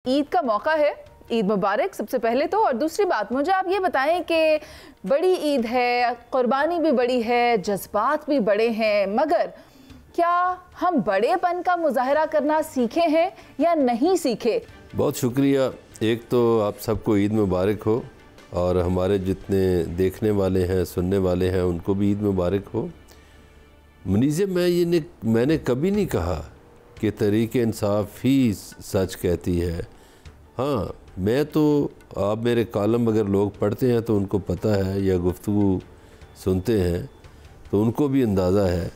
ईद का मौका है, ईद मुबारक सबसे पहले तो। और दूसरी बात, मुझे आप ये बताएं कि बड़ी ईद है, कुर्बानी भी बड़ी है, जज्बात भी बड़े हैं, मगर क्या हम बड़ेपन का मुजाहरा करना सीखे हैं या नहीं सीखे? बहुत शुक्रिया। एक तो आप सबको ईद मुबारक हो और हमारे जितने देखने वाले हैं, सुनने वाले हैं, उनको भी ईद मुबारक हो। मुनीज़े, मैंने कभी नहीं कहा कि तहरीक इंसाफ ही सच कहती है। हाँ, मैं तो, आप मेरे कॉलम अगर लोग पढ़ते हैं तो उनको पता है, या गुफ्तगू सुनते हैं तो उनको भी अंदाज़ा है,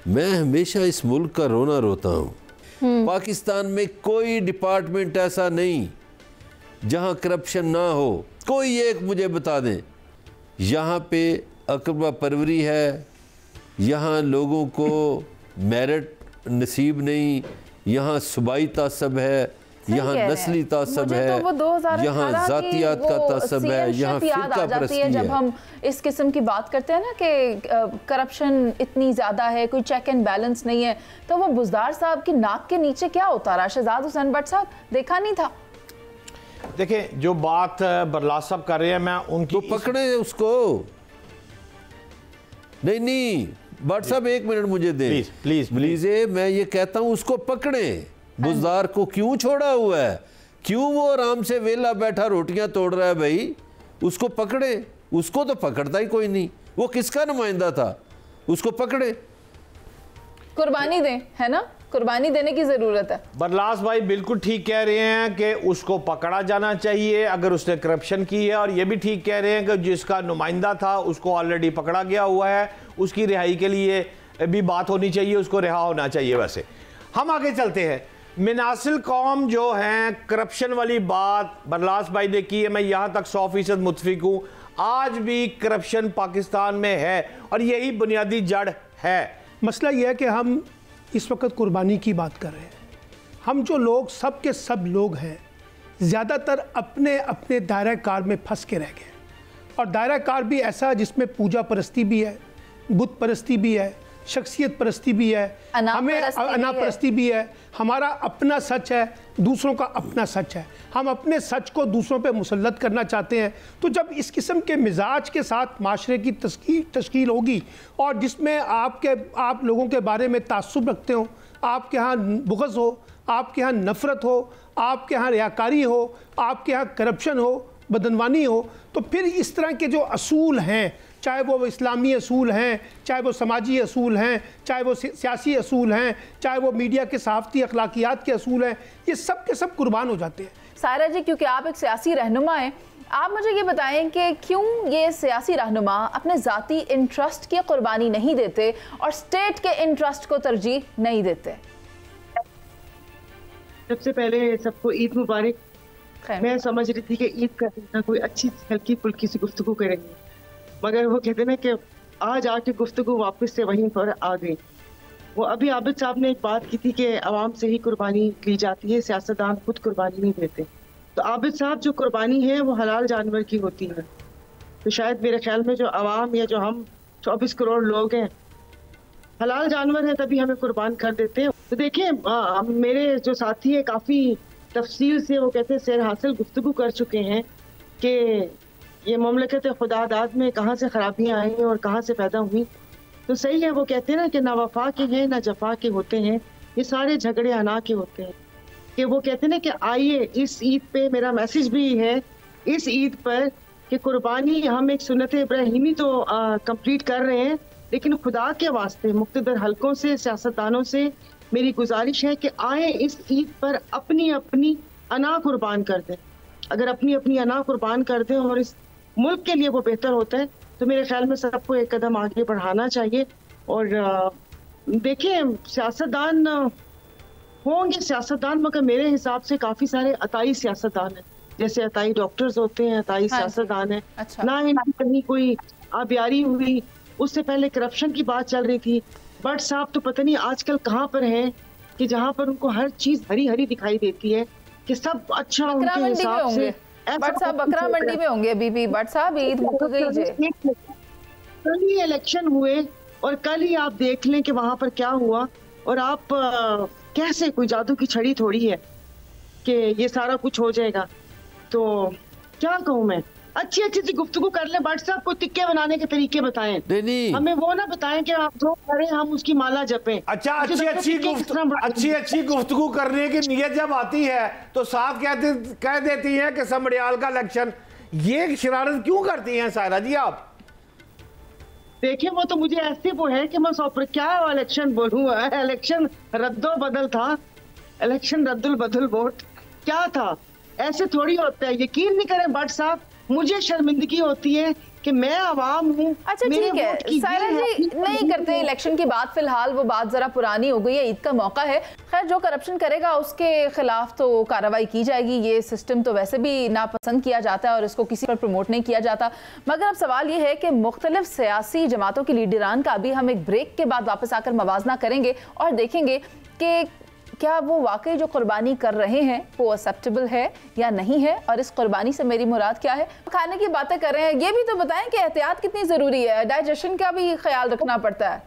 मैं हमेशा इस मुल्क का रोना रोता हूँ। पाकिस्तान में कोई डिपार्टमेंट ऐसा नहीं जहाँ करप्शन ना हो। कोई एक मुझे बता दें। यहाँ पे अकबा परवरी है, यहाँ लोगों को मेरिट नसीब नहीं, यहाँ सूबाई तासब है, यहाँ नस्ली तासब है, यहाँ ज़ातियात का तासब है, यहाँ फ़िरका परस्ती है। जब हम इस किस्म की बात करते हैं ना कि करप्शन इतनी ज़्यादा है, कोई चेक एंड बैलेंस नहीं है, तो वो बुज़दार साहब की नाक के नीचे क्या होता रहा? शहजाद हुसैन भट्ट साहब देखा नहीं था? देखिए, जो बात बरलास साहब कर रहे हैं, मैं उनकी तो पकड़े उसको। नहीं भट्ट साहब, एक मिनट मुझे दें प्लीज। मैं ये कहता हूँ उसको पकड़े। बुज़दार को क्यों छोड़ा हुआ है? क्यों वो आराम से वेला बैठा रोटियां तोड़ रहा है? भाई उसको पकड़े। उसको तो पकड़ता ही कोई नहीं। वो किसका नुमाइंदा था? उसको पकड़े, कुर्बानी दें, है ना? कुर्बानी देने की जरूरत है। बरलास भाई बिल्कुल ठीक कह रहे हैं कि उसको पकड़ा जाना चाहिए अगर उसने करप्शन की है, और ये भी ठीक कह रहे हैं कि जिसका नुमाइंदा था उसको ऑलरेडी पकड़ा गया हुआ है, उसकी रिहाई के लिए भी बात होनी चाहिए, उसको रिहा होना चाहिए। वैसे हम आगे चलते हैं। मिनासिल कौम जो हैं, करप्शन वाली बात बरलास भाई ने की है, मैं यहाँ तक 100% मुत्फिक हूँ। आज भी करप्शन पाकिस्तान में है और यही बुनियादी जड़ है। मसला यह है कि हम इस वक्त कुर्बानी की बात कर रहे हैं। हम जो लोग, सब के सब लोग हैं, ज़्यादातर अपने अपने दायरा कार में फंस के रह गए। और दायरा कार भी ऐसा जिसमें पूजा परस्ती भी है, बुत परस्ती भी है, शख्सियत परस्ती भी है, हमें अना परस्ती भी है। हमारा अपना सच है, दूसरों का अपना सच है। हम अपने सच को दूसरों पे मुसल्लत करना चाहते हैं। तो जब इस किस्म के मिजाज के साथ माशरे की तश्कील होगी और जिसमें आप लोगों के बारे में तासुब रखते हो, आपके यहाँ बुग़्ज़ हो, आपके यहाँ नफ़रत हो, आपके यहाँ रियाकारी हो, आपके यहाँ करप्शन हो, बदनवानी हो, तो फिर इस तरह के जो असूल हैं, चाहे वो इस्लामी असूल हैं, चाहे वो समाजी असूल हैं, चाहे वो सियासी असूल हैं, चाहे वो मीडिया के सहाफ़ती अखलाकियात के असूल हैं, ये सब के सब कुर्बान हो जाते हैं। सायरा जी, क्योंकि आप एक सियासी रहनुमा हैं, आप मुझे ये बताएं कि क्यों ये सियासी रहनुमा अपने ज़ाती इंटरेस्ट की कुर्बानी नहीं देते और स्टेट के इंटरेस्ट को तरजीह नहीं देते? सबसे पहले सबको ईद मुबारक। मैं समझ रही थी कि ईद का दिन कोई अच्छी हल्की फुल्की सी गुफ्तगू करेंगे, मगर वो कहते ना कि आज आके गुफ्तगू वापस से वहीं पर आ गई। वो अभी आबिद साहब ने एक बात की थी कि आवाम से ही कुर्बानी ली जाती है, सियासतदान खुद कुर्बानी नहीं देते। तो आबिद साहब, जो कुर्बानी है वो हलाल जानवर की होती है। तो शायद मेरे ख्याल में जो आवाम या जो हम 24 करोड़ लोग हैं, हलाल जानवर हैं, तभी हमें कुर्बान कर देते हैं। तो देखिए, मेरे जो साथी है काफ़ी तफसील से वो कहते हैं सैर हासिल गुफ्तगू कर चुके हैं कि ये ममलकत खुदादाद में कहाँ से खराबियाँ आई हैं और कहाँ से पैदा हुई। तो सही है, वो कहते हैं ना कि ना वफा के हैं ना जफा के होते हैं, ये सारे झगड़े अना के होते हैं। कि वो कहते हैं ना कि आइए इस ईद पे, मेरा मैसेज भी है इस ईद पर कि कुर्बानी, हम एक सुन्नत इब्राहिमी तो कंप्लीट कर रहे हैं, लेकिन खुदा के वास्ते मुख्तदर हलकों से, सियासतदानों से मेरी गुजारिश है कि आए इस ईद पर अपनी अपनी अना कुर्बान कर दें। अगर अपनी अपनी अना कुर्बान कर दें और इस मुल्क के लिए वो बेहतर होता है, तो मेरे ख्याल में सबको एक कदम आगे बढ़ाना चाहिए। और देखिए, सियासतदान होंगे सियासतदान, मगर मेरे हिसाब से काफ़ी सारे अताई सियासतदान हैं। जैसे अताई डॉक्टर्स होते हैं, अताई सियासतदान है। अच्छा। ना इनकी कहीं कोई आबियारी हुई। उससे पहले करप्शन की बात चल रही थी। भट्ट साहब तो पता नहीं आजकल कहाँ पर हैं कि जहाँ पर उनको हर चीज़ हरी हरी दिखाई देती है कि सब अच्छा उनके हिसाब से। भट्ट साहब बकरा मंडी में होंगे अभी भी। भट्ट साहब, ईद मुक गई है, कल ही इलेक्शन हुए और कल ही आप देख लें कि वहाँ पर क्या हुआ। और आप कैसे, कोई जादू की छड़ी थोड़ी है। कि ये सारा कुछ हो जाएगा। तो क्या कहूँ मैं, अच्छी अच्छी सी गुफ्तगू कर ले। बट साहब को टिक्के बनाने के तरीके बताएं, नहीं हमें वो ना बताएं कि आप जो करें हम उसकी माला जपें। अच्छा, अच्छी अच्छी गुफ्तगू करने की नीयत जब आती है तो साथ कह देती हैं कि समड़ियाल का इलेक्शन। ये शरारत क्यों करती हैं सायरा जी आप? देखिए वो तो मुझे ऐसे वो है कि मैं क्या इलेक्शन बोलूँ, इलेक्शन रद्दो बदल था, इलेक्शन रद्दुल बदल वोट क्या था, ऐसे थोड़ी होता है। यकीन नहीं करें बट साहब, मुझे शर्मिंदगी होती है कि मैं आवाम हूँ। अच्छा ठीक है सायरा जी, नहीं करते इलेक्शन की बात, फिलहाल वो बात जरा पुरानी हो गई है, ईद का मौका है। खैर जो करप्शन करेगा उसके खिलाफ तो कार्रवाई की जाएगी। ये सिस्टम तो वैसे भी नापसंद किया जाता है और इसको किसी पर प्रमोट नहीं किया जाता। मगर अब सवाल ये है कि मुख्तलिफ सियासी जमातों की लीडरान का भी हम एक ब्रेक के बाद वापस आकर मवाजना करेंगे और देखेंगे कि क्या वो वाकई जो कुर्बानी कर रहे हैं वो एक्सेप्टेबल है या नहीं है, और इस कुर्बानी से मेरी मुराद क्या है। खाने की बातें कर रहे हैं, ये भी तो बताएं कि एहतियात कितनी ज़रूरी है, डाइजेशन का भी ख्याल रखना पड़ता है।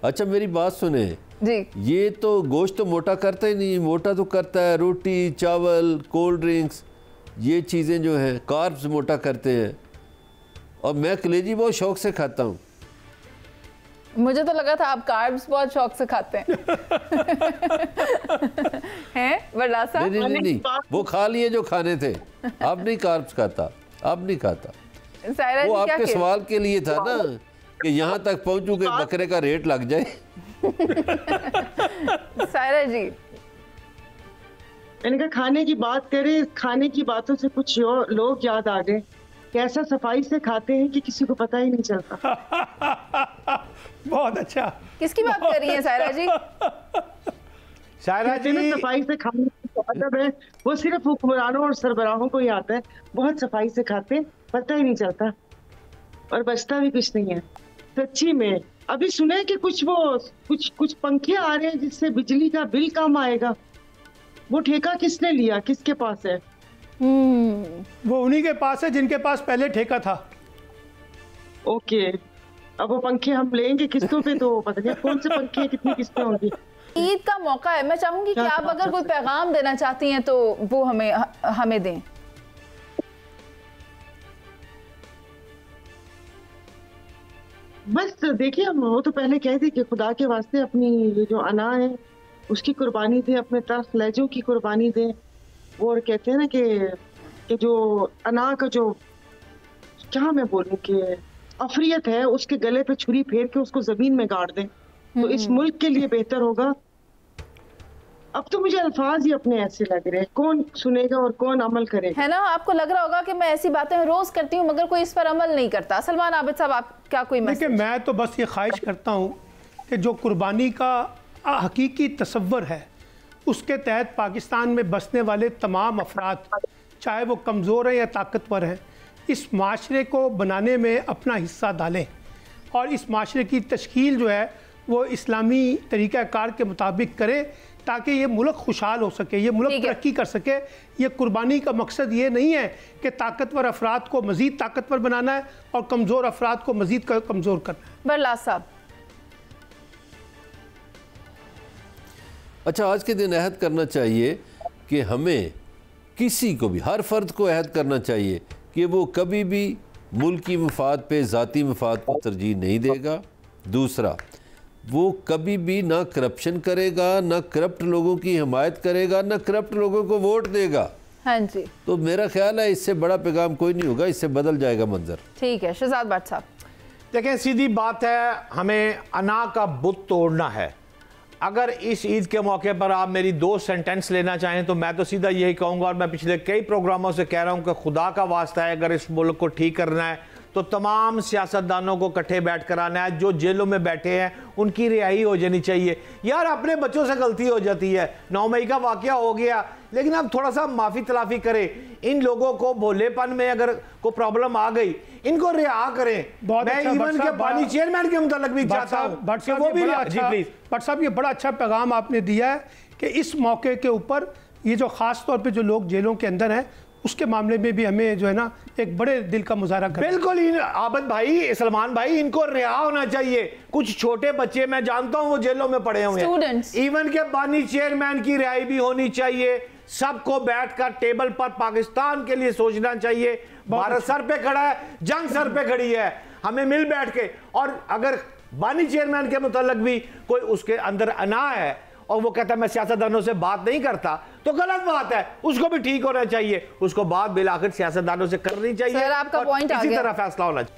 अच्छा मेरी बात सुने जी, ये तो गोश्त तो मोटा करता ही नहीं, मोटा तो करता है रोटी, चावल, कोल्ड ड्रिंक्स, ये चीज़ें जो हैं कार्ब्स मोटा करते हैं। और मैं कलेजी बहुत शौक से खाता हूँ। मुझे तो लगा था आप कार्ब्स बहुत शौक से खाते हैं। हैं वरदासा? नहीं, वो खा लिए जो खाने थे, अब नहीं कार्ब्स खाता, अब नहीं खाता। सायरा वो जी आपके सवाल के लिए था ना कि यहाँ तक पहुँचूं कि बकरे का रेट लग जाए। सायरा जी मैंने कहा खाने की बात करें, खाने की बातों से कुछ लोग याद आ गए। कैसा सफाई से खाते हैं कि किसी को पता ही नहीं चलता। बहुत अच्छा। किसकी बात कर रही हैं सायरा जी? सायरा जी सफाई से खाने का मतलब है वो सिर्फ हुक्मरानों और सरबराहों को ही आता है। बहुत सफाई से खाते हैं, पता ही नहीं चलता और बचता भी कुछ नहीं है। सच्ची में अभी सुने कि कुछ पंखे आ रहे हैं जिससे बिजली का बिल कम आएगा। वो ठेका किसने लिया, किसके पास है? वो उन्हीं के पास है जिनके पास पहले ठेका था। ओके, अब वो पंखे हम लेंगे किस्तों पे, तो पता नहीं कौन से पंखे, कितनी किस्तें होंगी। ईद का मौका है, मैं चाहूंगी कि आप अगर कोई पैगाम देना चाहती हैं तो वो हमें दें। बस देखिए, हम वो तो पहले कह दी कि खुदा के वास्ते अपनी ये जो अना है उसकी कुर्बानी दें, अपने तर्फ लहजों की कुर्बानी दें। वो और कहते हैं ना कि जो अना का जो क्या मैं बोलूं कि अफरियत है, उसके गले पे छुरी फेर के उसको जमीन में गाड़ दें तो इस मुल्क के लिए बेहतर होगा। अब तो मुझे अल्फाज ही अपने ऐसे लग रहे हैं, कौन सुनेगा और कौन अमल करेगा। है ना, आपको लग रहा होगा कि मैं ऐसी बातें रोज करती हूँ मगर कोई इस पर अमल नहीं करता। सलमान आबिद साहब, आप क्या कोई देखिए, मैं तो बस ये ख्वाहिश करता हूँ कि जो कुर्बानी का हकीकी तसव्वुर है उसके तहत पाकिस्तान में बसने वाले तमाम अफराद, चाहे वो कमज़ोर हैं या ताकतवर हैं, इस माशरे को बनाने में अपना हिस्सा डालें और इस माशरे की तश्कील जो है वो इस्लामी तरीक़ाकार के मुताबिक करें ताकि ये मुल्क खुशहाल हो सके, ये मुल्क तरक्की कर सके। ये कुर्बानी का मकसद ये नहीं है कि ताकतवर अफराद को मज़ीद ताकतवर बनाना है और कमज़ोर अफराद को मज़ीद कमज़ोर करना है। बरलास साहब, अच्छा, आज के दिन अहद करना चाहिए कि हमें किसी को भी, हर फर्द को अहद करना चाहिए कि वो कभी भी मुल्की मफाद पे ज़ाती मफाद को तरजीह नहीं देगा। दूसरा, वो कभी भी ना करप्शन करेगा, ना करप्ट लोगों की हिमायत करेगा, ना करप्ट लोगों को वोट देगा। हाँ जी, तो मेरा ख्याल है इससे बड़ा पैगाम कोई नहीं होगा, इससे बदल जाएगा मंजर। ठीक है शहजाद भट्ट साहब। देखें, सीधी बात है, हमें अना का बुत तोड़ना है। अगर इस ईद के मौके पर आप मेरी 2 सेंटेंस लेना चाहें तो मैं तो सीधा यही कहूँगा, और मैं पिछले कई प्रोग्रामों से कह रहा हूँ कि खुदा का वास्ता है, अगर इस मुल्क को ठीक करना है तो तमाम सियासतदानों को इकट्ठे बैठ कर आना है। जो जेलों में बैठे हैं उनकी रिहाई हो जानी चाहिए। यार, अपने बच्चों से गलती हो जाती है, 9 मई का वाकया हो गया, लेकिन अब थोड़ा सा माफ़ी तलाफ़ी करें। इन लोगों को भोलेपन में अगर कोई प्रॉब्लम आ गई, इनको रिहा करें। मैं इवन के पानी चेयरमैन के मुतालिक भी चाहता हूँ कि वो भी भट्ट साहब, ये बड़ा अच्छा पैगाम आपने दिया है कि इस मौके के ऊपर ये जो ख़ास तौर पे जो लोग जेलों के अंदर हैं उसके मामले में भी हमें जो है ना एक बड़े दिल का मुजाहरा करना। बिल्कुल आबद भाई, सलमान भाई, इनको रिहा होना चाहिए। कुछ छोटे बच्चे मैं जानता हूं वो जेलों में पड़े हुए हैं, इवन के बानी चेयरमैन की रिहाई भी होनी चाहिए। सबको बैठकर टेबल पर पाकिस्तान के लिए सोचना चाहिए। भारत सर पे खड़ा है, जंग सर पे खड़ी है, हमें मिल बैठ के, और अगर बानी चेयरमैन के मुताल्लिक भी कोई उसके अंदर अना है और वो कहता है मैं सियासतदानों से बात नहीं करता, तो गलत बात है, उसको भी ठीक होना चाहिए। उसको बात बिलाखिर सियासतदानों से करनी चाहिए। सर, आपका पॉइंट आ गया। इसी तरह फैसला होना चाहिए।